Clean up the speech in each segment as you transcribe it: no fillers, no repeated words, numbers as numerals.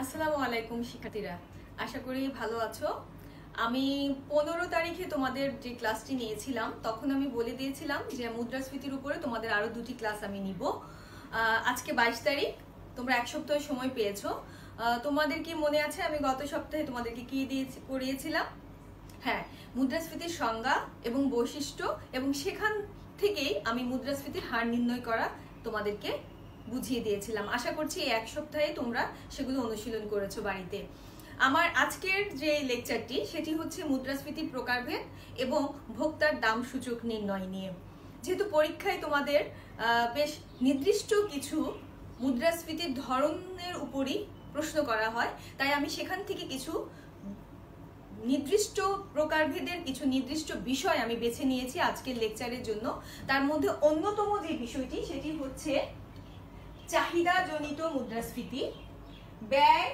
আসসালামু আলাইকুম শিক্ষার্থীরা, আশা করি ভালো আছো। আমি 15 তারিখে তোমাদের যে ক্লাসটি নিয়েছিলাম তখন আমি বলে দিয়েছিলাম যে মুদ্রাস্ফীতির উপরে তোমাদের আরো দুটি ক্লাস আমি নিব। আজকে 22 তারিখ, তোমরা এক সপ্তাহ সময় পেয়েছো। তোমাদের কি মনে আছে আমি গত সপ্তাহে তোমাদেরকে কি পড়িয়েছিলাম? হ্যাঁ, মুদ্রাস্ফীতির সংজ্ঞা এবং বৈশিষ্ট্য, এবং সেখান থেকেই আমি মুদ্রাস্ফীতির হার নির্ণয় করা তোমাদেরকে বুঝিয়ে দিয়েছিলাম। আশা করছি এই এক সপ্তাহে তোমরা সেগুলো অনুশীলন করেছো বাড়িতে। আমার আজকের যে লেকচারটি সেটি হচ্ছে মুদ্রাস্ফীতির প্রকারভেদ এবং ভোক্তার দাম সূচক নির্ণয় নিয়ে। যেহেতু পরীক্ষায় তোমাদের বেশ নির্দিষ্ট কিছু মুদ্রাস্ফীতির ধরনের উপরই প্রশ্ন করা হয়, তাই আমি সেখান থেকে কিছু নির্দিষ্ট প্রকারভেদের কিছু নির্দিষ্ট বিষয় আমি বেছে নিয়েছি আজকের লেকচারের জন্য। তার মধ্যে অন্যতম যে বিষয়টি সেটি হচ্ছে চাহিদাজনিত মুদ্রাস্ফীতি, ব্যয়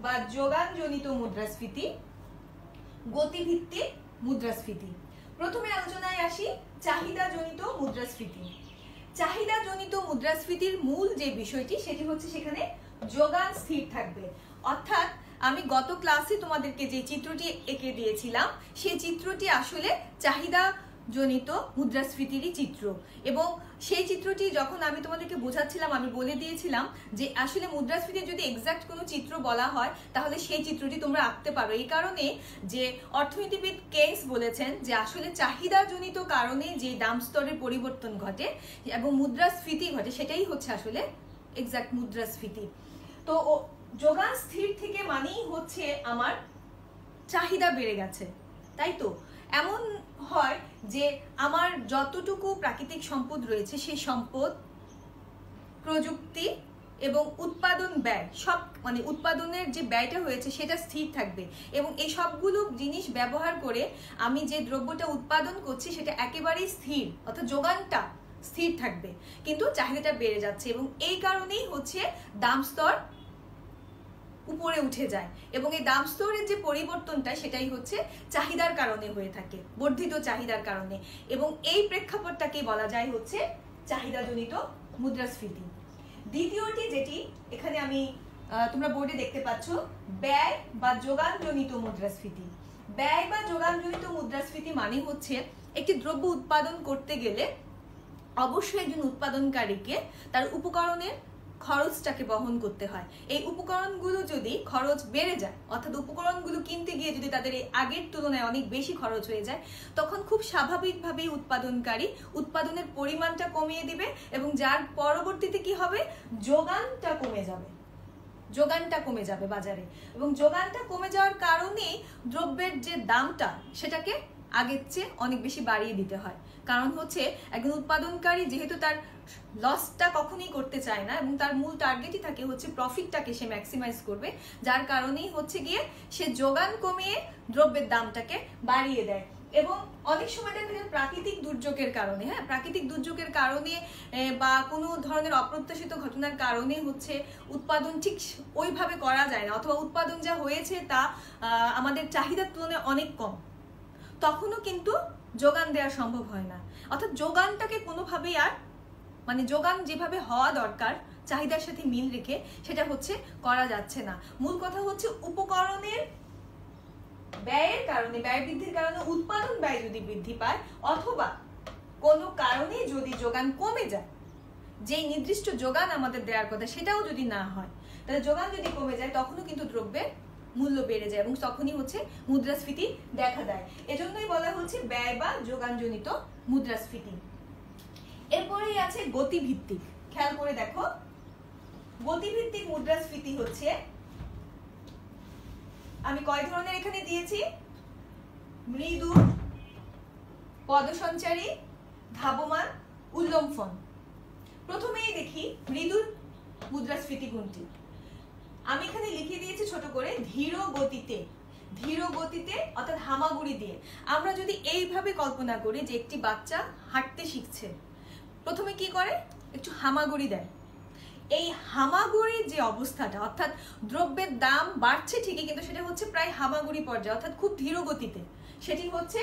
বা যোগানজনিত মুদ্রাস্ফীতি, গতিভিত্তিক মুদ্রাস্ফীতি। প্রথমে আলোচনায় আসি চাহিদাজনিত মুদ্রাস্ফীতি। চাহিদাজনিত মুদ্রাস্ফীতির মূল যে বিষয়টি সেটি হচ্ছে সেখানে যোগান স্থির থাকবে। অর্থাৎ আমি গত ক্লাসে তোমাদেরকে যে চিত্রটি এঁকে দিয়েছিলাম সেই চিত্রটি আসলে চাহিদা জনিত মুদ্রাস্ফীতিরই চিত্র, এবং সেই চিত্রটি যখন আমি তোমাদেরকে বোঝাচ্ছিলাম আমি বলে দিয়েছিলাম যে আসলে মুদ্রাস্ফীতির যদি এক্সাক্ট কোনো চিত্র বলা হয় তাহলে সেই চিত্রটি তোমরা আঁকতে পারো। এই কারণে যে অর্থনীতিবিদ কেইন্স বলেছেন যে আসলে চাহিদাজনিত কারণে যে দাম স্তরের পরিবর্তন ঘটে এবং মুদ্রাস্ফীতি ঘটে সেটাই হচ্ছে আসলে এক্সাক্ট মুদ্রাস্ফীতি। তো যোগান স্থির থেকে মানেই হচ্ছে আমার চাহিদা বেড়ে গেছে, তাই তো? এমন হয় যে আমার যতটুকু প্রাকৃতিক সম্পদ রয়েছে সেই সম্পদ, প্রযুক্তি এবং উৎপাদন ব্যয় সব, মানে উৎপাদনের যে ব্যয়টা হয়েছে সেটা স্থির থাকবে, এবং এই সবগুলো জিনিস ব্যবহার করে আমি যে দ্রব্যটা উৎপাদন করছি সেটা একেবারেই স্থির, অর্থাৎ যোগানটা স্থির থাকবে, কিন্তু চাহিদাটা বেড়ে যাচ্ছে, এবং এই কারণেই হচ্ছে দাম স্তর উপরে উঠে যায়, এবং এই দাম স্তরের যে পরিবর্তনটা সেটাই হচ্ছে চাহিদার কারণে হয়ে থাকে, বর্ধিত চাহিদার কারণে, এবং এই প্রেক্ষাপটটাকে বলা যায় হচ্ছে চাহিদাজনিত মুদ্রাস্ফীতি। দ্বিতীয়টি যেটি এখানে আমি তোমরা বোর্ডে দেখতে পাচ্ছ, ব্যয় বা যোগানজনিত মুদ্রাস্ফীতি। ব্যয় বা যোগানজনিত মুদ্রাস্ফীতি মানে হচ্ছে একটি দ্রব্য উৎপাদন করতে গেলে অবশ্যই একজন উৎপাদনকারীকে তার উপকরণের খরচটাকে বহন করতে হয়। এই উপকরণগুলো যদি খরচ বেড়ে যায়, অর্থাৎ উপকরণগুলো কিনতে গিয়ে যদি তাদের আগের তুলনায় অনেক বেশি খরচ হয়ে যায়, তখন খুব স্বাভাবিকভাবেই উৎপাদনকারী উৎপাদনের পরিমাণটা কমিয়ে দিবে, এবং যার পরবর্তীতে কি হবে, যোগানটা কমে যাবে। যোগানটা কমে যাবে বাজারে, এবং যোগানটা কমে যাওয়ার কারণেই দ্রব্যের যে দামটা সেটাকে আগের চেয়ে অনেক বেশি বাড়িয়ে দিতে হয়। কারণ হচ্ছে একজন উৎপাদনকারী যেহেতু তার লসটা কখনোই করতে চায় না, এবং তার মূল টার্গেটই থাকে হচ্ছে প্রফিটটাকে সে ম্যাক্সিমাইজ করবে, যার কারণেই হচ্ছে গিয়ে সে যোগান কমিয়ে দ্রব্যের দামটাকে বাড়িয়ে দেয়। এবং অনেক সময় দেখা যায় প্রাকৃতিক দুর্যোগের কারণে, প্রাকৃতিক দুর্যোগের কারণে বা কোনো ধরনের অপ্রত্যাশিত ঘটনার কারণে হচ্ছে উৎপাদন ঠিক ওইভাবে করা যায় না, অথবা উৎপাদন যা হয়েছে তা আমাদের চাহিদার তুলনায় অনেক কম, তখনও কিন্তু যোগান দেওয়া সম্ভব হয় না। অর্থাৎ যোগানটাকে কোনোভাবেই আর, মানে যোগান যেভাবে হওয়া দরকার চাহিদার সাথে মিল রেখে, সেটা হচ্ছে করা যাচ্ছে না। মূল কথা হচ্ছে উপকরণের ব্যয়ের কারণে, ব্যয় বৃদ্ধির কারণে উৎপাদন ব্যয় যদি বৃদ্ধি পায়, অথবা কোনো কারণে যদি যোগান কমে যায়, যেই নির্দিষ্ট যোগান আমাদের দেওয়ার কথা সেটাও যদি না হয়, তাহলে যোগান যদি কমে যায় তখনও কিন্তু দ্রব্যের মূল্য বেড়ে যায়, এবং তখনই হচ্ছে মুদ্রাস্ফীতি দেখা দেয়। এজন্যই বলা হচ্ছে ব্যয় বা যোগানজনিত মুদ্রাস্ফীতি। এরপরেই আছে গতিভিত্তিক। খেয়াল করে দেখো, গতিভিত্তিক মুদ্রাস্ফীতি হচ্ছে, আমি কয় ধরনের এখানে দিয়েছি, মৃদু, পদসঞ্চারী, ধাবমান, উল্লম্ফন। প্রথমেই দেখি মৃদু মুদ্রাস্ফীতি কোনটি। আমি এখানে লিখে দিয়েছি ছোট করে, ধীর গতিতে। ধীর গতিতে অর্থাৎ হামাগুড়ি দিয়ে। আমরা যদি এইভাবে কল্পনা করি যে একটি বাচ্চা হাঁটতে শিখছে, প্রথমে কি করে, একটু হামাগুড়ি দেয়। এই হামাগুড়ির যে অবস্থাটা, অর্থাৎ দ্রব্যের দাম বাড়ছে ঠিকই, কিন্তু সেটা হচ্ছে প্রায় হামাগুড়ি পর্যায়ে, অর্থাৎ খুব ধীর গতিতে, সেটি হচ্ছে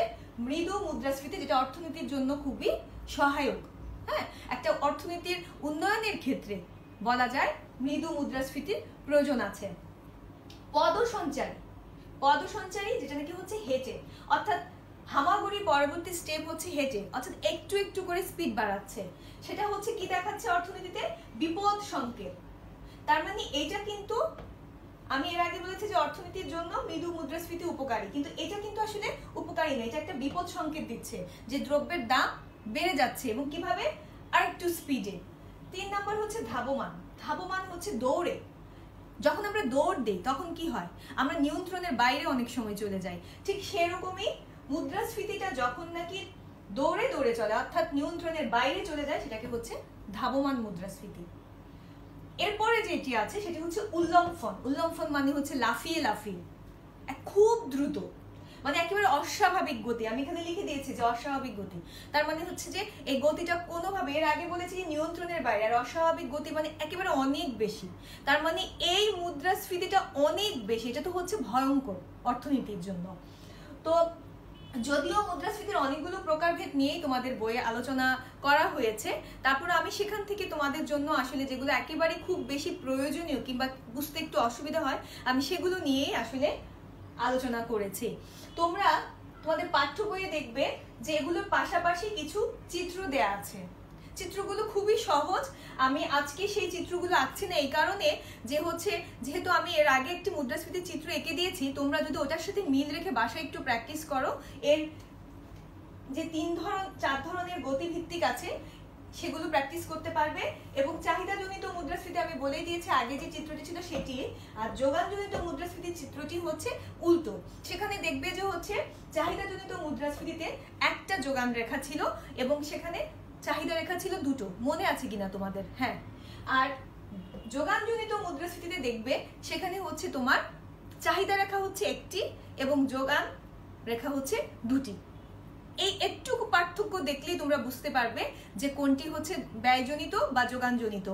মৃদু মুদ্রাস্ফীতি, যেটা অর্থনীতির জন্য খুবই সহায়ক। একটা অর্থনীতির উন্নয়নের ক্ষেত্রে বলা যায় মৃদু মুদ্রাস্ফীতির প্রয়োজন আছে। পদসঞ্চারী, পদসঞ্চারী যেটা নাকি হচ্ছে হেঁটে, অর্থাৎ হামাগুড়ি পরবর্তী স্টেপ হচ্ছে হেঁটে, অর্থাৎ একটু একটু করে স্পিড বাড়াচ্ছে, সেটা হচ্ছে কি দেখাচ্ছে অর্থনীতিতে বিপদ সংকেত। তার মানে এটা কিন্তু আমি এর আগে বলেছি যে অর্থনীতির জন্য মৃদু মুদ্রাস্ফীতি উপকারী, কিন্তু এটা কিন্তু আসলে উপকারী না, এটা একটা বিপদ সংকেত দিচ্ছে যে দ্রব্যের দাম বেড়ে যাচ্ছে এবং কিভাবে, আর একটু স্পিডে। 3 নাম্বার হচ্ছে ধাবমান। ধাবমান হচ্ছে দৌড়ে, যখন আমরা দৌড় দিই তখন কি হয়, আমরা নিয়ন্ত্রণের বাইরে অনেক সময় চলে যাই, ঠিক সেরকমই মুদ্রাস্ফীতিটা যখন নাকি দৌড়ে দৌড়ে চলে অর্থাৎ নিয়ন্ত্রণের বাইরে চলে যায় সেটাকে হচ্ছে ধাবমান মুদ্রাস্ফীতি। এরপরে যেটি আছে সেটি হচ্ছে উল্লম্ফন। উল্লম্ফন মানে হচ্ছে লাফিয়ে লাফিয়ে, খুব দ্রুত, মানে একেবারে অস্বাভাবিক গতি। আমি এখানে লিখে দিয়েছি যে অস্বাভাবিক গতি, তার মানে হচ্ছে যে এই গতিটা কোনোভাবে, এর আগে বলেছি যে নিয়ন্ত্রণের বাইরে, আর অস্বাভাবিক গতি মানে একেবারে অনেক বেশি। তার মানে এই মুদ্রাস্ফীতিটা অনেক বেশি, এটা তো হচ্ছে ভয়ঙ্কর অর্থনীতির জন্য। তো যদিও মুদ্রাস্ফীতির অনেকগুলো প্রকারভেদ নিয়েই তোমাদের বইয়ে আলোচনা করা হয়েছে, তারপর আমি সেখান থেকে তোমাদের জন্য আসলে যেগুলো একেবারে খুব বেশি প্রয়োজনীয় কিংবা বুঝতে একটু অসুবিধা হয় আমি সেগুলো নিয়েই আসলে আলোচনা করেছি। তোমরা তোমাদের পাঠ্য বইয়ে দেখবে যে এগুলোর পাশাপাশি কিছু চিত্র দেয়া আছে। চিত্রগুলো খুবই সহজ, আমি আজকে সেই চিত্রগুলো আঁকছি না এই কারণে যে হচ্ছে যেহেতু আমি এর আগে একটি মুদ্রাস্ফীতির চিত্র এঁকে দিয়েছি, তোমরা যদি ওটার সাথে মিল রেখে বাসায় একটু প্র্যাকটিস করো, এর যে 4 ধরনের গতিভিত্তিক আছে সেগুলো প্র্যাকটিস করতে পারবে। এবং চাহিদাজনিত মুদ্রাস্ফীতি আমি বলেই দিয়েছি, আগে যে চিত্রটি ছিল সেটি, আর যোগানজনিত মুদ্রাস্ফীতির চিত্রটি হচ্ছে উল্টো। সেখানে দেখবে যে হচ্ছে চাহিদাজনিত মুদ্রাস্ফীতিতে একটা যোগান রেখা ছিল এবং সেখানে চাহিদা রেখা ছিল দুটো, মনে আছে কিনা তোমাদের? হ্যাঁ। আর যোগানজনিত মুদ্রাস্ফীতিতে দেখবে সেখানে হচ্ছে তোমার চাহিদা রেখা হচ্ছে একটি এবং যোগান রেখা হচ্ছে দুটি। এই একটুকু পার্থক্য দেখলেই তোমরা বুঝতে পারবে যে কোনটি হচ্ছে ব্যয়জনিত বা যোগানজনিত।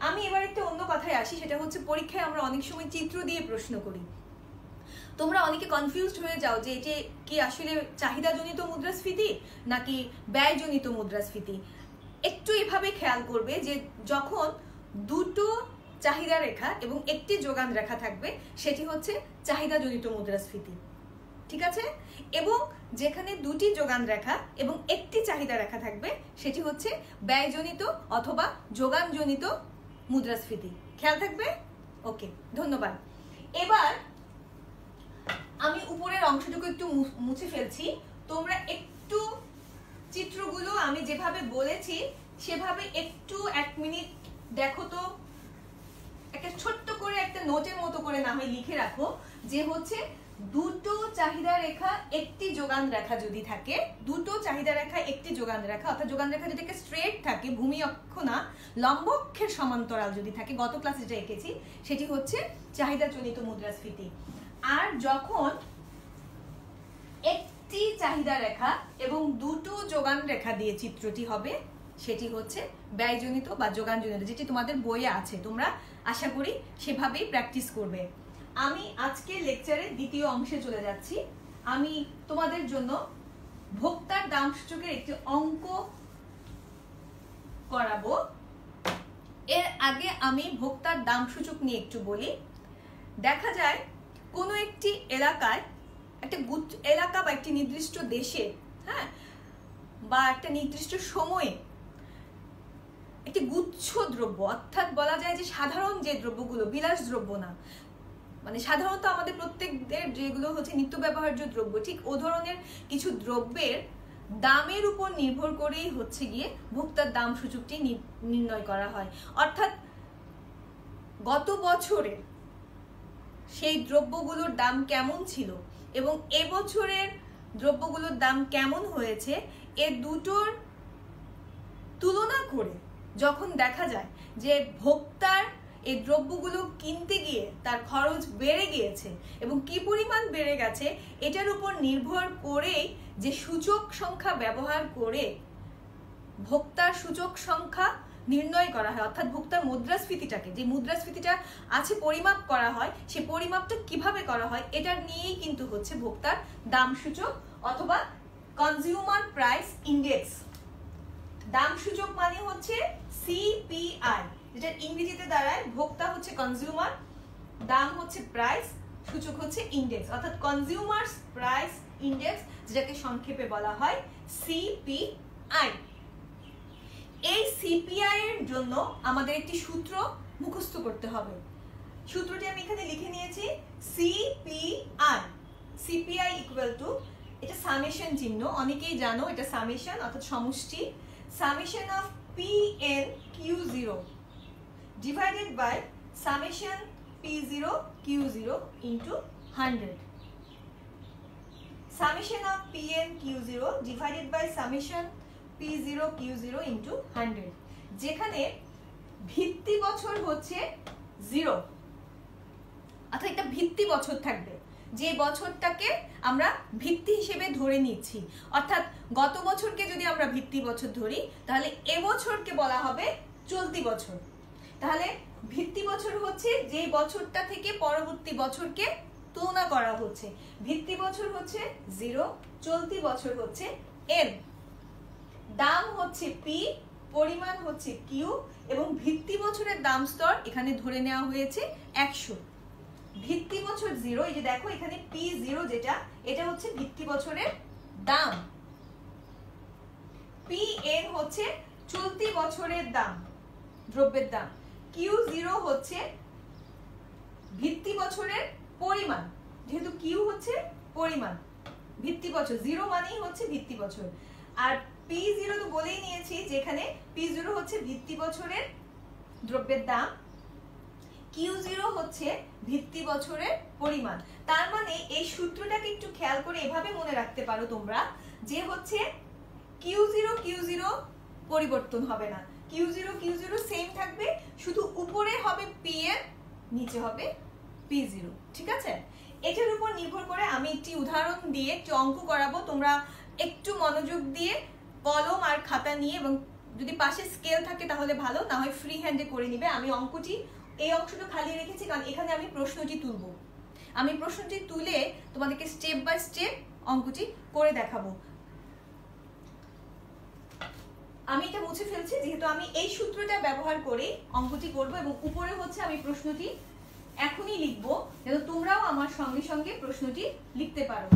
আমি এবার একটা অন্য কথায় আসি, সেটা হচ্ছে পরীক্ষায় আমরা অনেক সময় চিত্র দিয়ে প্রশ্ন করি। তোমরা অনেকে কনফিউজড হয়ে যাও যে এটি কি আসলে চাহিদাজনিত মুদ্রাস্ফীতি নাকি ব্যয়জনিত মুদ্রাস্ফীতি। একটু এভাবে খেয়াল করবে যে যখন দুটো চাহিদা রেখা এবং একটি যোগান রেখা থাকবে সেটি হচ্ছে চাহিদাজনিত মুদ্রাস্ফীতি, ঠিক আছে? এবং যেখানে দুটি যোগান রেখা এবং একটি চাহিদা রেখা থাকবে সেটি হচ্ছে ব্যয়জনিত অথবা যোগানজনিত মুদ্রাস্ফীতি। খেয়াল থাকবে? ওকে, ধন্যবাদ। এবার আমি উপরের অংশটুকু একটু মুছে ফেলছি, তোমরা একটু চিত্রগুলো আমি যেভাবে বলেছি সেভাবে একটু 1 মিনিট দেখো তো, একটা ছোট্ট করে একটা নোটের মতো করে না হয় লিখে রাখো যে হচ্ছে দুটো চাহিদা রেখা একটি যোগান রেখা যদি থাকে, দুটো চাহিদা রেখা একটি যোগান রেখা, অর্থাৎ যোগান রেখা যদি স্ট্রেট থাকে, ভূমি অক্ষ না লম্ব অক্ষের সমান্তরাল যদি থাকে, গত ক্লাসে যেটা এঁকেছি সেটি হচ্ছে চাহিদাজনিত মুদ্রাস্ফীতি। আর যখন একটি চাহিদা রেখা এবং দুটো যোগান রেখা দিয়ে চিত্রটি হবে সেটি হচ্ছে ব্যয়জনিত বা যোগানজনিত, যেটি তোমাদের বইয়ে আছে, তোমরা আশা করি সেভাবেই প্র্যাকটিস করবে। আমি আজকে লেকচারের দ্বিতীয় অংশে চলে যাচ্ছি। আমি তোমাদের জন্য ভোক্তার দাম সূচকের একটি অঙ্ক করাবো। এর আগে আমি ভোক্তার দাম সূচক নিয়ে একটু বলি। দেখা যায় কোনো একটি এলাকায়, একটা এলাকা বা একটি নির্দিষ্ট দেশে, হ্যাঁ, বা একটা নির্দিষ্ট সময়ে একটি গুচ্ছ দ্রব্য, অর্থাৎ বলা যায় যে সাধারণ যে দ্রব্যগুলো, বিলাস দ্রব্য না, মানে সাধারণত আমাদের প্রত্যেকদের যেগুলো হচ্ছে নিত্য ব্যবহার্য দ্রব্য, ঠিক ও ধরনের কিছু দ্রব্যের দামের উপর নির্ভর করেই হচ্ছে গিয়ে ভোক্তার দাম সূচকটি নির্ণয় করা হয়। অর্থাৎ গত বছরে সেই দ্রব্যগুলোর দাম কেমন ছিল এবং এবছরের দ্রব্যগুলোর দাম কেমন হয়েছে, এ দুটোর তুলনা করে যখন দেখা যায় যে ভোক্তার এই দ্রব্যগুলো কিনতে গিয়ে তার খরচ বেড়ে গিয়েছে এবং কি পরিমাণ বেড়ে গেছে, এটার উপর নির্ভর করে যে সূচক সংখ্যা ব্যবহার করে ভোক্তার সূচক সংখ্যা নির্ণয় করা হয়, অর্থাৎ ভোক্তার মুদ্রাস্ফীতিটাকে, যে মুদ্রাস্ফীতিটা আছে পরিমাপ করা হয়, সেই পরিমাপটা কিভাবে করা হয় এটা নিয়েই কিন্তু হচ্ছে ভোক্তার দাম সূচক অথবা কনজিউমার প্রাইস ইন্ডেক্স। দাম সূচক মানে হচ্ছে সিপিআই, যেটা ইংরেজিতে দাঁড়ায় ভোক্তা হচ্ছে কনজিউমার, দাম হচ্ছে প্রাইস, সূচক হচ্ছে ইন্ডেক্স, অর্থাৎ কনজিউমার্স প্রাইস ইন্ডেক্স, যেটাকে সংক্ষেপে বলা হয় সিপিআই। এই সিপিআই এর জন্য আমাদের একটি সূত্র মুখস্থ করতে হবে। সূত্রটি আমি এখানে লিখে নিয়েছি, সিপিআই। সিপিআই ইকুয়াল টু, এটা সামেশন চিহ্ন, অনেকেই জানো এটা সামেশন অর্থাৎ সমষ্টি, summation of PN Q0 divided by summation P0 Q0 into 100. Summation of Pn Q0 divided by summation P0 Q0 into 100. যেখানে ভিত্তি বছর হচ্ছে 0, অর্থাৎ একটা ভিত্তি বছর থাকবে, যে বছরটাকে আমরা ভিত্তি হিসেবে ধরে নিচ্ছি। অর্থাৎ গত বছরকে যদি আমরা ভিত্তি বছর ধরি, তাহলে এবছরকে বলা হবে চলতি বছর। তাহলে ভিত্তি বছর হচ্ছে যে বছরটা থেকে পরবর্তী বছরকে তুলনা করা হচ্ছে। ভিত্তি বছর হচ্ছে 0, চলতি বছর হচ্ছে n, দাম হচ্ছে p, পরিমাণ হচ্ছে q, এবং ভিত্তি বছরের দাম স্তর এখানে ধরে নেওয়া হয়েছে 100। ভিত্তি বছর 0, এই যে দেখো এখানে p0 যেটা, এটা হচ্ছে ভিত্তি বছরের দাম, pn হচ্ছে চলতি বছরের দাম, দ্রব্যের দাম, Q0 হচ্ছে ভিত্তি বছরের পরিমাণ, যেহেতু Q হচ্ছে পরিমাণ, ভিত্তি বছর 0 মানেই হচ্ছে ভিত্তি বছর। আর P0 তো বলেই নিয়েছি, যেখানে P0 হচ্ছে ভিত্তি বছরের দ্রব্যের দাম, Q0 হচ্ছে ভিত্তি বছরের পরিমাণ। তার মানে এই সূত্রটাকে একটু খেয়াল করে এভাবে মনে রাখতে পারো তোমরা, যে হচ্ছে Q0 পরিবর্তন হবে না, Q0 সেম থাকবে, শুধু উপরে হবে Pn, নিচে হবে P0। ঠিক আছে, এটার উপর নির্ভর করে আমি একটি উদাহরণ দিয়ে একটু অঙ্ক করাবো। তোমরা একটু মনোযোগ দিয়ে কলম আর খাতা নিয়ে, এবং যদি পাশে স্কেল থাকে তাহলে ভালো, না হয় ফ্রি হ্যান্ডে করে নিবে। আমি অঙ্কটি, এই অংশটা খালি রেখেছি কারণ এখানে আমি প্রশ্নটি তুলব। আমি প্রশ্নটি তুলে তোমাদেরকে স্টেপ বাই স্টেপ অঙ্কটি করে দেখাবো। আমি এটা মুছে ফেলছি, যেহেতু আমি এই সূত্রটা ব্যবহার করে অঙ্কটি করব, এবং উপরে হচ্ছে আমি প্রশ্নটি এখনই লিখবো, যেন তোমরাও আমার সঙ্গে সঙ্গে প্রশ্নটি লিখতে পারো।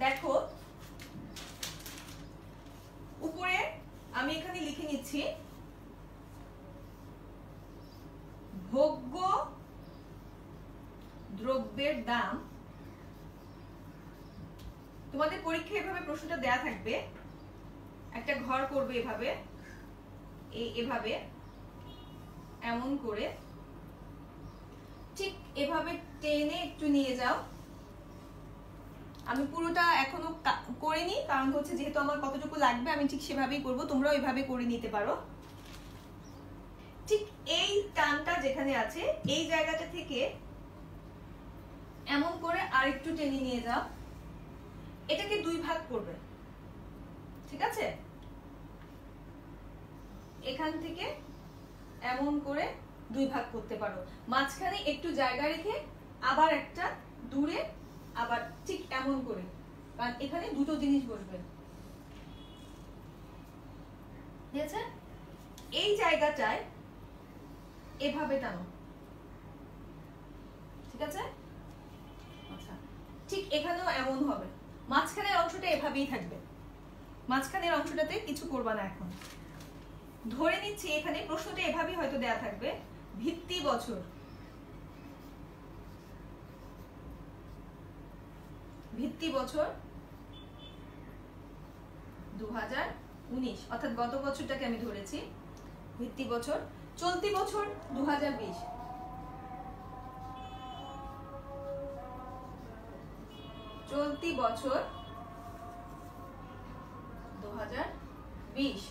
দেখো উপরে আমি এখানে লিখে নিচ্ছি, ভোগ্য দ্রব্যের দাম। তোমাদের পরীক্ষায় এভাবে প্রশ্নটা দেয়া থাকবে, একটা ঘর করবে এভাবে, এভাবে এমন করে, ঠিক এভাবে টেনে একটু নিয়ে যাও। আমি পুরোটা এখনো করিনি, কারণ হচ্ছে যেহেতু আমার কতটুকু লাগবে আমি ঠিক সেভাবেই করব, তোমরাও এভাবে করে নিতে পারো। ঠিক এই টানটা যেখানে আছে, এই জায়গাটা থেকে এমন করে আরেকটু টেনে নিয়ে যাও, এটাকে 2 ভাগ করবে। ঠিক আছে, এখান থেকে এমন করে 2 ভাগ করতে পারো, মাঝখানে একটু জায়গা রেখে আবার একটা দূরে, আবার ঠিক এমন করে, কারণ এখানে দুটো জিনিস বসবে। ঠিক আছে, এই জায়গাটায় এভাবে টানো। ঠিক আছে, আচ্ছা, ঠিক এখানেও এমন হবে, মাঝখানের অংশটা এভাবেই থাকবে, মাঝখানের অংশটাতে কিছু করবা না। এখন ধরে নিচ্ছি এখানে প্রশ্নটা এভাবেই হয়তো দেয়া থাকবে, ভিত্তি বছর, ভিত্তি বছর 2019, অর্থাৎ গত বছরটাকে আমি ধরেছি ভিত্তি বছর, চলতি বছর 2020, চলতি বছর 2020।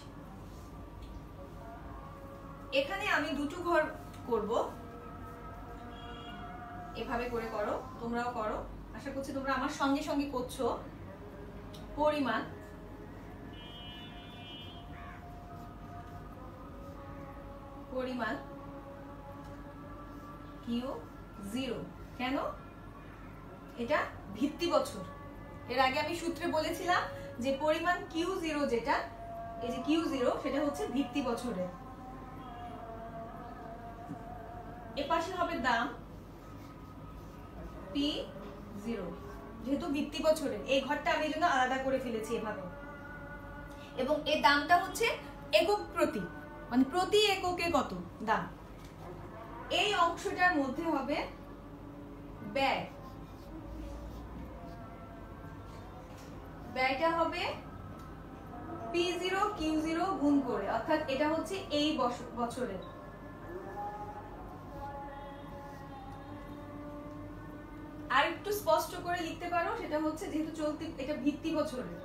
এখানে আমি দুটো ঘর করব, এভাবে করে করো, তোমরাও করো, আশা করছি তোমরা আমার সঙ্গে সঙ্গে করছো। পরিমাণ, পরিমাণ Q0, কেন? এটা ভিত্তি বছর। এর আগে আমি সূত্রে বলেছিলাম যে পরিমাণ Q0 যেটা, এই যে Q0 সেটা হচ্ছে ভিত্তি বছরের, এ পাশে হবে দাম P0, যেহেতু ভিত্তি বছরের এই ঘরটা আমি এজন্য আলাদা করে ফেলেছি এভাবে। এবং এই দামটা হচ্ছে একক প্রতি, মানে প্রতি এককে কত দাম। এই অংশটার মধ্যে হবে ব্যয়, ব্যয়টা হবে P0 Q0 গুণ করে, অর্থাৎ এটা হচ্ছে এই বছরের। আর একটু স্পষ্ট করে লিখতে পারো, সেটা হচ্ছে যেহেতু চলতি, এটা ভিত্তি বছরের,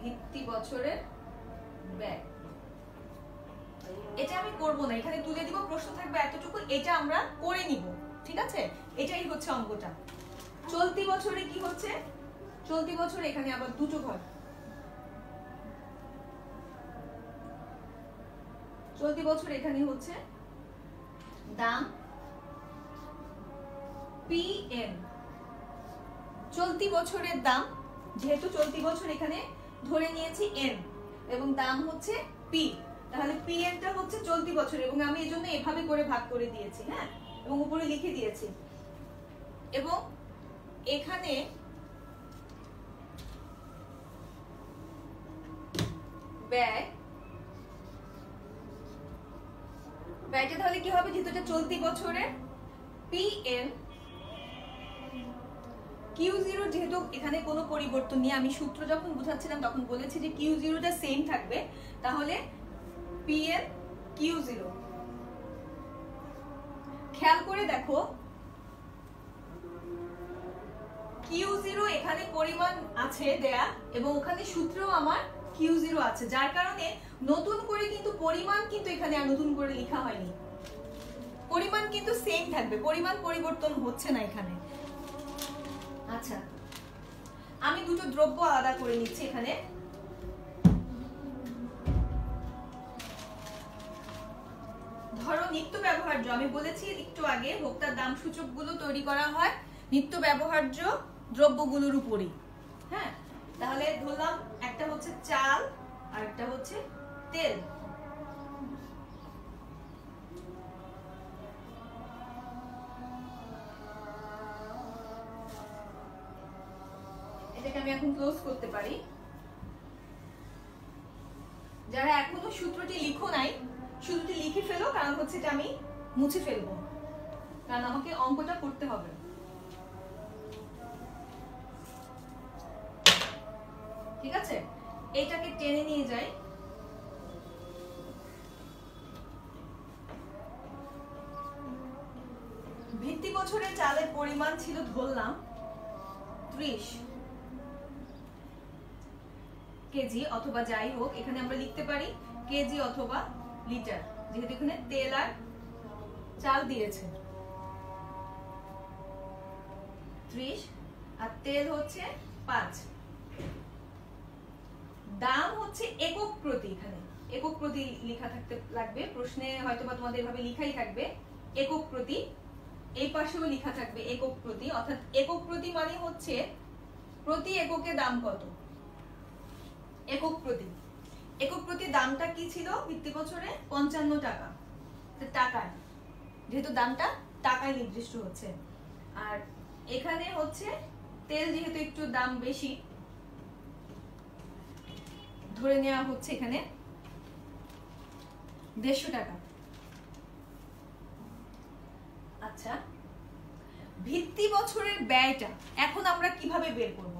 ভিত্তি বছরের ব্যয়। এটা আমি করব না, এখানে তুলে দিব, প্রশ্ন থাকবে এতটুকু, এটা আমরা করে নিব, ঠিক আছে? এটাই হচ্ছে অঙ্কটা। চলতি বছরে কি হচ্ছে? চলতি বছরে এখানে আবার দুটো ঘর, চলতি বছর এখানে হচ্ছে দাম PM, চলতি বছরের দাম, যেহেতু চলতি বছর এখানে ধরে নিয়েছি N এবং দাম হচ্ছে P, তাহলে PN টা হচ্ছে চলতি বছর, এবং আমি এজন্য এভাবে করে ভাগ করে দিয়েছি, হ্যাঁ, এবং উপরে লিখে দিয়েছি। এবং এখানে ব্যয়, ব্যয়টা তাহলে কি হবে, যেহেতু এটা চলতি বছরের PN Q0, যেহেতু এখানে কোনো পরিবর্তন নেই, আমি সূত্র যখন বুঝাচ্ছিলাম তখন বলেছি যে Q0 টা সেম থাকবে, তাহলে PN Q0। খেয়াল করে দেখো Q0 এখানে পরিমাণ আছে দেয়া, এবং ওখানে সূত্রেও আমার Q0 আছে, যার কারণে নতুন করে কিন্তু পরিমাণ কিন্তু এখানে আর নতুন করে লেখা হয়নি, পরিমাণ কিন্তু সেম থাকবে, পরিমাণ পরিবর্তন হচ্ছে না এখানে। আচ্ছা, আমি দুটো দ্রব্য আলাদা করে নিচ্ছি এখানে। ধরো নিত্য ব্যবহার্য, আমি বলেছি একটু আগে ভোক্তার দাম সূচকগুলো তৈরি করা হয় নিত্য ব্যবহার্য দ্রব্যগুলোর উপরই, হ্যাঁ, তাহলে ধরলাম একটা হচ্ছে চাল আর একটা হচ্ছে তেল। এটাকে আমি এখন ক্লোজ করতে পারি। যারা এখনো সূত্রটি লিখো নাই, সূত্রটি লিখে ফেলো, কারণ হচ্ছে এটা আমি মুছে ফেলবো, কারণ আমাকে অঙ্কটা করতে হবে। ঠিক আছে, এটাকে টেনে নিয়ে যাই। ভিত্তি বছরের চালের পরিমাণ ছিল ধরলাম 30 কেজি, অথবা যাই হোক এখানে আমরা লিখতে পারি কেজি অথবা লিটার, যেহেতু এখানে তেল আর চাল দিয়েছে। 30 আর তেল হচ্ছে 5। দাম হচ্ছে একক প্রতি, এখানে একক প্রতি লেখা থাকতে লাগবে, প্রশ্নে হয়তোবা তোমাদের এভাবে লেখাই থাকবে একক প্রতি, এই পাশেও লেখা থাকবে একক প্রতি, অর্থাৎ একক প্রতি মানে হচ্ছে প্রতি এককে দাম কত। একক প্রতি, একক প্রতি দামটা কি ছিল ভিত্তি বছরে? 55 টাকা, টাকায়, যেহেতু দামটা টাকায় নির্দিষ্ট হচ্ছে। আর এখানে হচ্ছে তেল, যেহেতু একটু দাম বেশি ধরে নেওয়া হচ্ছে এখানে 150 টাকা। আচ্ছা, ভিত্তি বছরের ব্যয়টা এখন আমরা কিভাবে বের করব?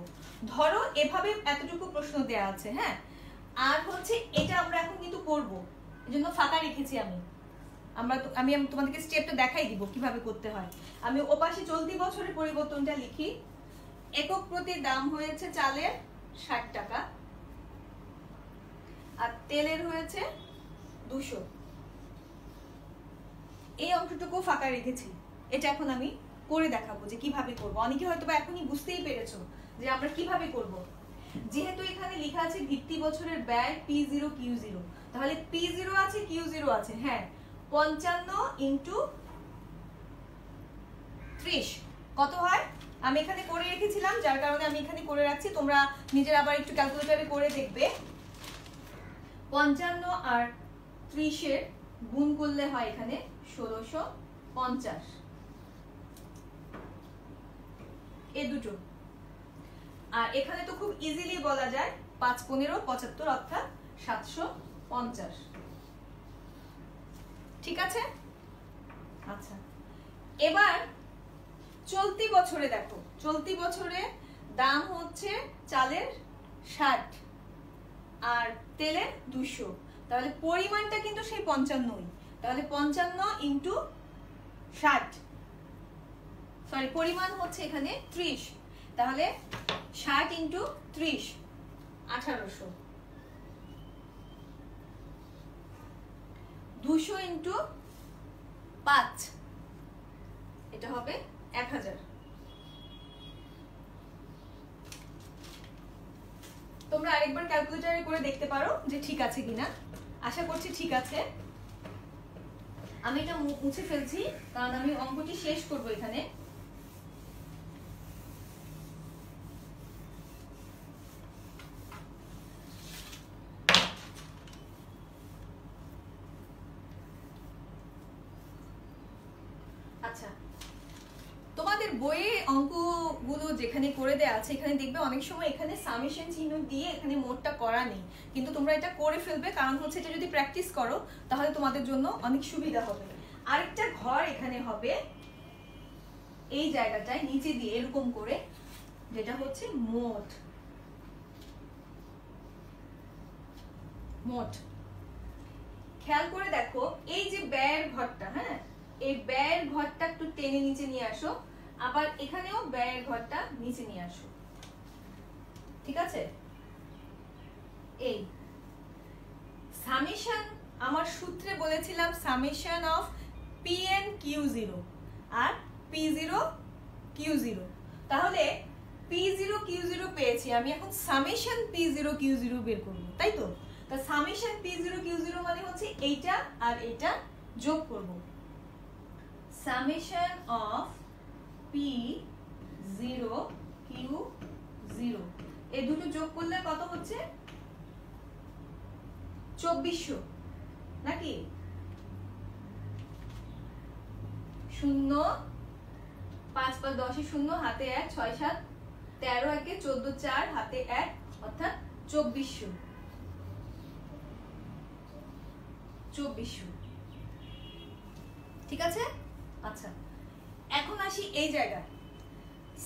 ধরো এভাবে এতটুকু প্রশ্ন দেয়া আছে, হ্যাঁ, আর হচ্ছে এটা আমরা এখন কিন্তু করব, এজন্য ফাঁকা রেখেছি আমি তোমাদেরকে স্টেপটা দেখাই দিব কিভাবে করতে হয়। আমি ওপাশে চলতি বছরের পরিবর্তনটা লিখি। একক প্রতি দাম হয়েছে চালের 60 টাকা আর তেলের হয়েছে 200। এই অংশটুকু ফাঁকা রেখেছি, এটা এখন আমি করে দেখাবো যে কিভাবে করব। অনেকে হয়তো এখনই বুঝতেই পেরেছো যে আমরা কিভাবে করব। যেহেতু এখানে লেখা আছে ভিত্তি বছরের ব্যয় P0 Q0, তাহলে P0 আছে Q0 আছে, হ্যাঁ, 55 ইন্টু 30 কত হয়? আমি এখানে করে রেখেছিলাম, যার কারণে আমি এখানে করে রাখছি, তোমরা নিজের আবার একটু ক্যালকুলেটরে করে দেখবে। 55 আর 30 গুণ করলে হয় এখানে 1650। এই দুটো। আর এখানে তো খুব ইজিলি বলা যায় 5 15 75 অর্থাৎ 750। ঠিক আছে? আচ্ছা, এবার চলতি বছরে দেখো, চলতি বছরে দাম হচ্ছে চালের 60 আর তেলের 200, তাহলে পরিমাণটা কিন্তু সেই 55ই। তাহলে 55 ইন্টু 60, সরি পরিমাণ হচ্ছে এখানে 30, তাহলে 60 ইন্টু 30 1800, 200 ইন্টু 5 এটা হবে 1000। তোমরা আরেকবার ক্যালকুলেটরে করে দেখতে পারো যে ঠিক আছে কিনা। আশা করছি ঠিক আছে। আমি এটা মুছে ফেলছি কারণ আমি অঙ্কটি শেষ করব এখানে। আচ্ছা, তোমাদের বইয়ে অঙ্কগুলো যেখানে করে দেয়া আছে এখানে দেখবে অনেক সময় এখানে সামেশন চিহ্ন দিয়ে এখানে মোডটা করা নেই, কিন্তু তোমরা এটা করে ফেলবে, কারণ হচ্ছে এটা যদি প্র্যাকটিস করো তাহলে তোমাদের জন্য অনেক সুবিধা হবে। আরেকটা ঘর এখানে হবে এই জায়গাটায় নিচে দিয়ে এরকম করে, যেটা হচ্ছে মোট। মোট খেয়াল করে দেখো, এই যে ব্যয়ের ঘরটা, হ্যাঁ এই ব্যয়ের ঘরটা একটু টেনে নিচে নিয়ে আসো, আবার এখানেও ব্যয়ের ঘরটা নিচে নিয়ে আসো। ঠিক আছে? এই সামেশন আমার সূত্রে বলেছিলাম summation of Pn Q0 R P0 Q0, তাহলে P0 Q0 পেয়েছি, আমি এখন সামেশন P0 Q0 বের করব, তাই তো? তা সামেশন P0 Q0 মানে হচ্ছে এইটা আর এইটা যোগ করব। সামেশন অফ P0 Q0 এই দুটো যোগ করলে কত হচ্ছে? 2400 নাকি? 0 5 5 10 0 হাতে 1 6 7 13 1 14 4 হাতে 1 অর্থাৎ 2400। ঠিক আছে? আচ্ছা, এখন আসি এই জায়গায়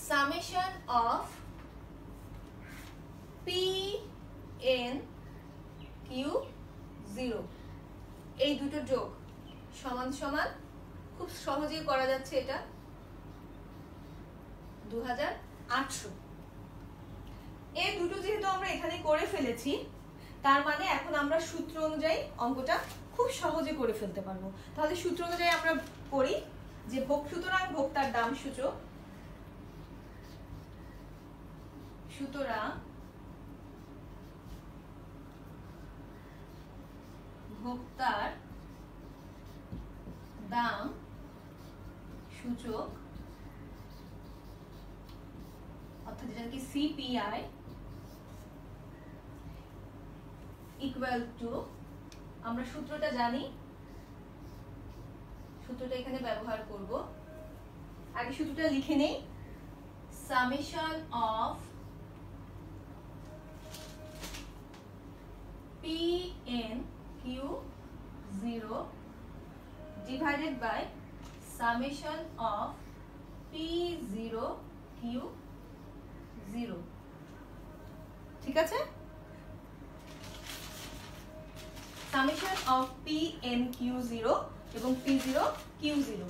সামেশন অফ Pn Q0 এই দুটো যোগ সমান সমান, খুব সহজেই করা যাচ্ছে এটা, 2800। এই দুটো যেহেতু আমরা এখানে করে ফেলেছি, তার মানে এখন আমরা সূত্র অনুযায়ী অঙ্কটা খুব সহজে করে ফেলতে পারবো। তাহলে সূত্র অনুযায়ী আমরা করি যে সুতরাং ভোক্তার দাম সূচক, সুতরাং ভোক্তার দাম সূচক অর্থাৎ যেটা কি CPI ইকুয়াল টু, আমরা সূত্রটা জানি, সূত্রটা এখানে ব্যবহার করব। আগে সূত্রটা লিখে নেই, summation of Pn Q0 divided by summation of P0 Q0। ঠিক আছে? সামেশন অফ Pn Q0 এবং P0 Q0,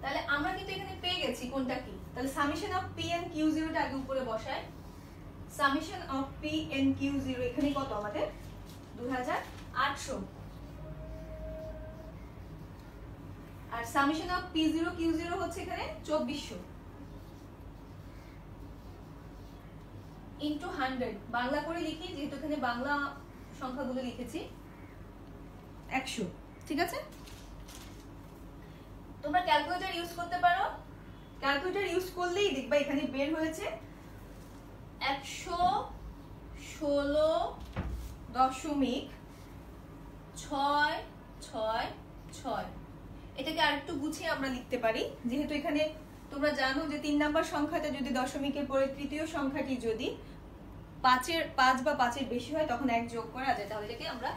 তাহলে আমরা কিন্তু এখানে পেয়ে গেছি কোনটা কি। তাহলে সামেশন অফ Pn Q0 টা আগে উপরে বসাই। সামেশন অফ Pn Q0 এখানে কত আমাদের? 2800। আর সামেশন অফ P0 Q0 হচ্ছে এখানে 2400 ইনটু 100। বাংলা করে লিখি যেহেতু এখানে বাংলা সংখ্যাগুলো লিখেছি, 100। ঠিক আছে? তোমরা ক্যালকুলেটর ইউজ করতে পারো, ক্যালকুলেটর ইউজ করলেই দেখবা এখানে বের হয়েছে 116.5 6 6 6। এটাকে আরেকটু গুছিয়ে আমরা লিখতে পারি, যেহেতু এখানে তোমরা জানো যে 3 নাম্বার সংখ্যাটা যদি দশমিকের পরে তৃতীয় সংখ্যাটি যদি 5 বা 5-এর বেশি হয় তখন 1 যোগ করা যায়, তাহলে এটাকে আমরা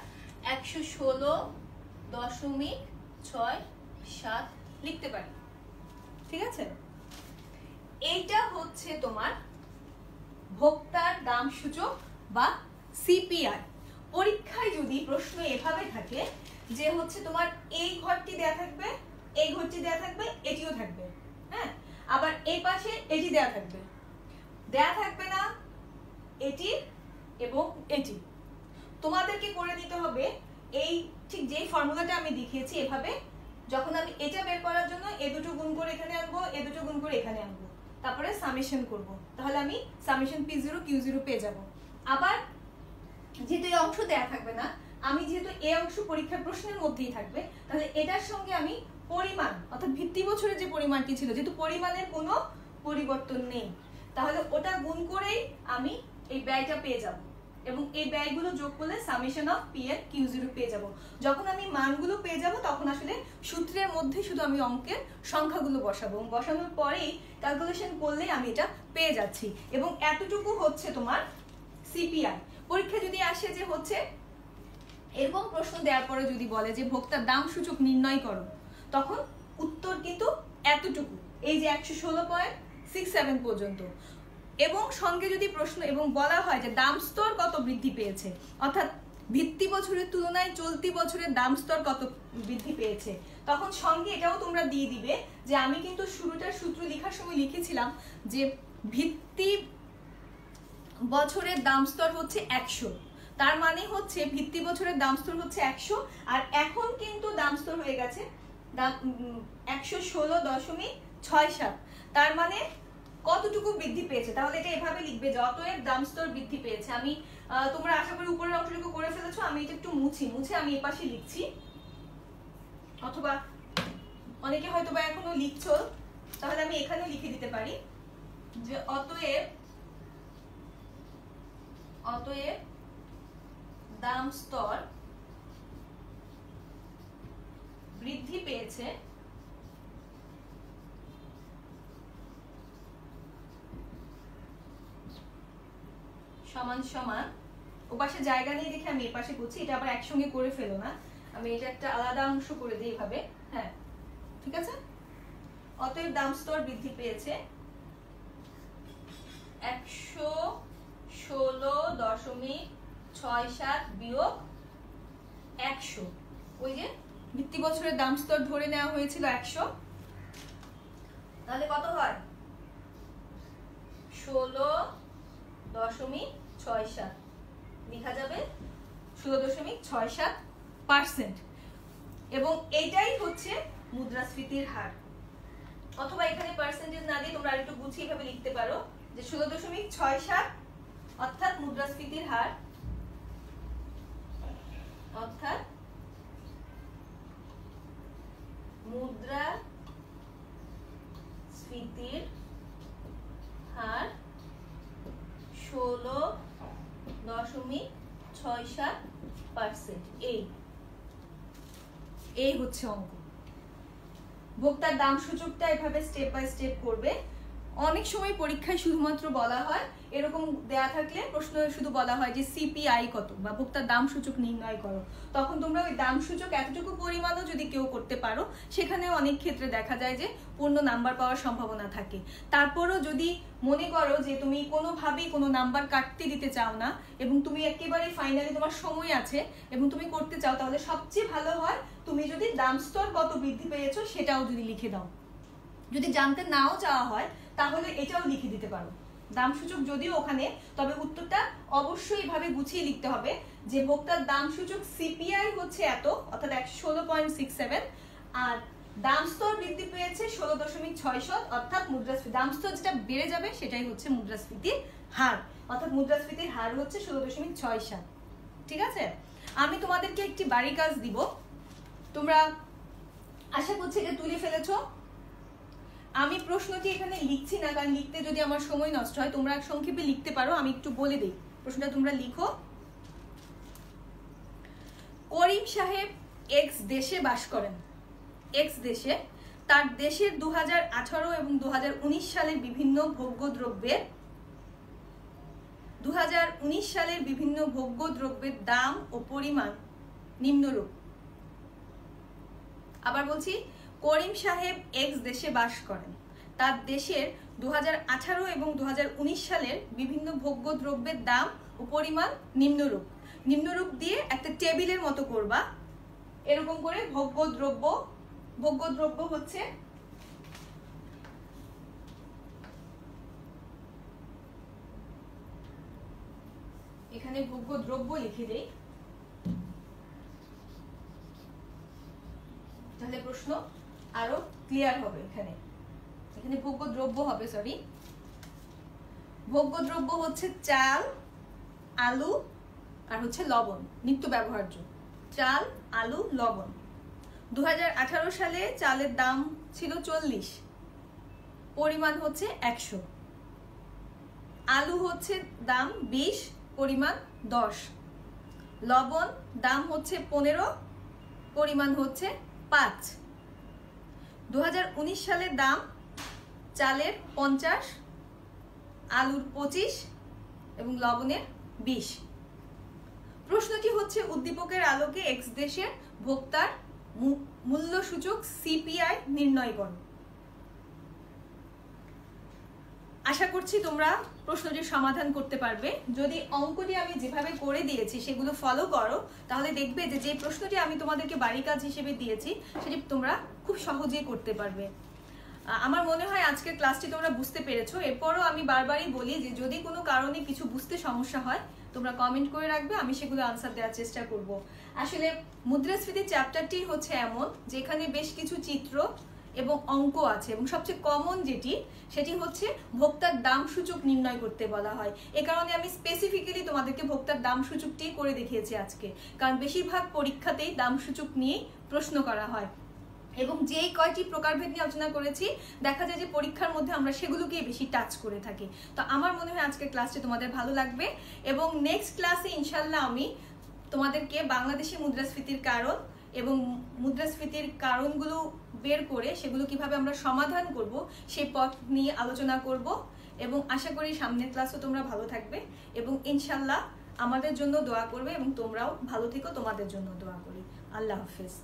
116.67 লিখতে পারি। ঠিক আছে, এইটা হচ্ছে তোমার ভোক্তার দাম সূচক বা সিপিআই। পরীক্ষায় যদি প্রশ্ন এভাবে থাকে যে হচ্ছে তোমার এই ঘরটি দেয়া থাকবে, এই ঘরটি দেয়া থাকবে, এটিও থাকবে, হ্যাঁ, আবার এই পাশে এটি দেয়া থাকবে, দেয়া থাকবে না এটি এবং এটি। তোমাদেরকে করে নিতে হবে এই ঠিক যেই ফর্মুলাটা আমি দেখিয়েছি এভাবে, যখন আমি এটা বের করার জন্য এ দুটো গুণ করে এখানে আনবো, এ দুটো গুণ করে এখানে আনবো, তারপরে সামেশন করব, তাহলে আমি সামেশন P0 Q0 পেয়ে যাব। আবার যেহেতু এই অংশ দেয়া থাকবে না, আমি যেহেতু এই অংশ পরীক্ষার প্রশ্নের মধ্যেই থাকবে, তাহলে এটার সঙ্গে আমি পরিমাণ অর্থাৎ ভিত্তি বছরের যে পরিমাণটি ছিল, যেহেতু পরিমাণের কোনো পরিবর্তন নেই, তাহলে ওটা গুণ করেই আমি এই ব্যয়টা পেয়ে যাব এবং এই ব্যয়গুলো যোগ করলে summation of P and Q0 পেয়ে যাব। যখন আমি মানগুলো পেয়ে যাব তখন আসলে সূত্রের মধ্যে শুধু আমি অঙ্কের সংখ্যাগুলো বসাবো, বসানোর পরেই ক্যালকুলেশন করলেই আমি এটা পেয়ে যাচ্ছি। এবং এতটুকু হচ্ছে তোমার সিপিআই। পরীক্ষা যদি আসে যে হচ্ছে এরকম প্রশ্ন দেওয়ার পরে যদি বলে যে ভোক্তার দাম সূচক নির্ণয় করো, তখন উত্তর কিন্তু এতটুকু, এই যে 116.67 পর্যন্ত। এবং সঙ্গে যদি প্রশ্ন এবং বলা হয় যে দাম স্তর কত বৃদ্ধি পেয়েছে, অর্থাৎ ভিত্তি বছরের তুলনায় চলতি বছরের দাম স্তর কত বৃদ্ধি পেয়েছে, তখন সঙ্গে এটাও তোমরা দিয়ে দিবে যে আমি কিন্তু শুরুটার সূত্র লেখার সময় লিখেছিলাম যে ভিত্তি বছরের দাম স্তর হচ্ছে 100, তার মানে হচ্ছে ভিত্তি বছরের দাম স্তর হচ্ছে 100, আর এখন কিন্তু দাম স্তর হয়ে গেছে 116.67, তার মানে কতটুকু বৃদ্ধি পেয়েছে। তাহলে এটা এভাবে লিখবে যে অতএব দাম স্তর বৃদ্ধি পেয়েছে। আমি তোমরা আশা করি উপরের অংশটুকু করে ফেলেছো, আমি এটা একটু মুছে আমি এই পাশে লিখছি, অথবা অনেকে হয়তো বা এখনো লিখছো, তাহলে আমি এখানেও লিখে দিতে পারি যে অতএব দাম স্তর বৃদ্ধি পেয়েছে সমান সমান, ওপাশে জায়গা নিয়ে দেখে আমি এই পাশে করছি, এটা আবার একসঙ্গে করে ফেলো না, আমি এটা একটা আলাদা অংশ করে দিই এভাবে, হ্যাঁ ঠিক আছে। অতএব দাম স্তর বৃদ্ধি পেয়েছে 116.67 বিয়োগ 100, ওই যে ভিত্তি বছরের দাম স্তর ধরে নেওয়া হয়েছিল 100, তাহলে কত হয় 16.67 লেখা যাবে 16.67%। এবং এইটাই হচ্ছে মুদ্রাস্ফীতির হার, অথবা এখানে পার্সেন্টেজ না দিয়ে তোমরা আরেকটু গুছিয়ে ভাবে লিখতে পারো যে 16.67 অর্থাৎ মুদ্রাস্ফীতির হার, অর্থাৎ মুদ্রাস্ফীতির হার 16.67%। এই হচ্ছে অঙ্ক। ভোক্তার দাম সূচকটা এভাবে স্টেপ বাই স্টেপ করবে। অনেক সময় পরীক্ষায় শুধুমাত্র বলা হয়, এরকম দেয়া থাকলে প্রশ্ন শুধু বলা হয় যে সিপিআই কত বা ভোক্তার দাম সূচক নির্ণয় করো, তখন তোমরা ওই দাম সূচক এতটুকু পরিমাণও যদি কেউ করতে পারো, সেখানে অনেক ক্ষেত্রে দেখা যায় যে পূর্ণ নাম্বার পাওয়ার সম্ভাবনা থাকে। তারপরও যদি মনে করো যে তুমি কোনোভাবেই কোনো নাম্বার কাটতে দিতে চাও না এবং তুমি একেবারে ফাইনালি তোমার সময় আছে এবং তুমি করতে চাও, তাহলে সবচেয়ে ভালো হয় তুমি যদি দাম স্তর কত বৃদ্ধি পেয়েছো সেটাও যদি লিখে দাও। যদি জানতে নাও চাওয়া হয় তাহলে এটাও লিখে দিতে পারো, দাম সূচক যদিও ওখানে, তবে উত্তরটা অবশ্যই এভাবে গুছিয়ে লিখতে হবে যে ভোক্তার দাম সূচক সিপিআই হচ্ছে এত, অর্থাৎ 116.67, আর দাম স্তর বৃদ্ধি পেয়েছে 16.67, অর্থাৎ মুদ্রাস্ফীতি দাম স্তর যেটা বেড়ে যাবে সেটাই হচ্ছে মুদ্রাস্ফীতির হার, অর্থাৎ মুদ্রাস্ফীতির হার হচ্ছে 16.67। ঠিক আছে, আমি তোমাদেরকে একটি বাড়ি কাজ দিব, তোমরা আশা করছি যে তুলে ফেলেছো। আমি প্রশ্নটি এখানে লিখছি না, কারণ লিখতে যদি আমার সময় নষ্ট হয়, তোমরা সংক্ষেপে লিখতে পারো, আমি একটু বলে দিই। প্রশ্নটা তোমরা লিখো, করিম সাহেব এক্স দেশে বাস করেন। এক্স দেশে তার দেশের 2018 এবং 2019 সালের বিভিন্ন ভোগ্যদ্রব্যের 2019 সালের বিভিন্ন ভোগ্যদ্রব্যের দাম ও পরিমাণ নিম্নরূপ। আবার বলছি, করিম সাহেব এক্স দেশে বাস করেন। তার দেশের 2018 এবং 2019 সালের বিভিন্ন ভোগ্যদ্রব্যের দাম ও পরিমাণ নিম্নরূপ। নিম্নরূপ দিয়ে একটা টেবিলের মতো করবা, এরকম করে ভোগ্যদ্রব্য হচ্ছে এখানে ভোগ্যদ্রব্য লিখে দেই, তাহলে প্রশ্ন আরো ক্লিয়ার হবে। এখানে ভোগ্যদ্রব্য হবে, সরি, ভোগ্যদ্রব্য হচ্ছে চাল, আলু আর হচ্ছে লবণ, নিত্য ব্যবহার্য। চাল, আলু, লবণ। 2018 সালে চালের দাম ছিল 40, পরিমাণ হচ্ছে 100। আলু হচ্ছে দাম 20, পরিমাণ 10। লবণ দাম হচ্ছে 15, পরিমাণ হচ্ছে 5। 2019 সালের দাম চালের 50, আলুর 25 এবং লবণের 20। প্রশ্নটি হচ্ছে উদ্দীপকের আলোকে এক্স দেশের ভোক্তার মূল্যসূচক সিপিআই নির্ণয় করো। আশা করছি তোমরা প্রশ্নটির সমাধান করতে পারবে। যদি অঙ্কটি আমি যেভাবে করে দিয়েছি সেগুলো ফলো করো, তাহলে দেখবে যে প্রশ্নটি আমি তোমাদেরকে বাড়ি কাজ হিসেবে দিয়েছি সেটি তোমরা খুব সহজেই করতে পারবে। আমার মনে হয় আজকের ক্লাসটি তোমরা বুঝতে পেরেছো। এরপরও আমি বারবারই বলি যে যদি কোনো কারণে কিছু বুঝতে সমস্যা হয় তোমরা কমেন্ট করে রাখবে, আমি সেগুলো আনসার দেওয়ার চেষ্টা করব। আসলে মুদ্রাস্ফীতি চ্যাপ্টারটি হচ্ছে এমন যেখানে বেশ কিছু চিত্র এবং অঙ্ক আছে, এবং সবচেয়ে কমন সেটি হচ্ছে ভোক্তার দাম সূচক নির্ণয় করতে বলা হয়। এ কারণে আমি স্পেসিফিক্যালি তোমাদেরকে ভোক্তার দাম সূচকটি করে দেখিয়েছি আজকে, কারণ বেশিরভাগ পরীক্ষাতেই দাম সূচক নিয়েই প্রশ্ন করা হয়। এবং যেই কয়টি প্রকারভেদ নিয়ে আলোচনা করেছি দেখা যায় যে পরীক্ষার মধ্যে আমরা সেগুলোকেই বেশি টাচ করে থাকি। তো আমার মনে হয় আজকের ক্লাসটি তোমাদের ভালো লাগবে, এবং নেক্সট ক্লাসে ইনশাল্লাহ আমি তোমাদেরকে বাংলাদেশি মুদ্রাস্ফীতির কারণ এবং মুদ্রাস্ফীতির কারণগুলো বের করে সেগুলো কিভাবে আমরা সমাধান করব সেই পথ নিয়ে আলোচনা করব। এবং আশা করি সামনের ক্লাসও তোমরা ভালো থাকবে এবং ইনশাল্লাহ আমাদের জন্য দোয়া করবে, এবং তোমরাও ভালো থেকো, তোমাদের জন্য দোয়া করি। আল্লাহ হাফেজ।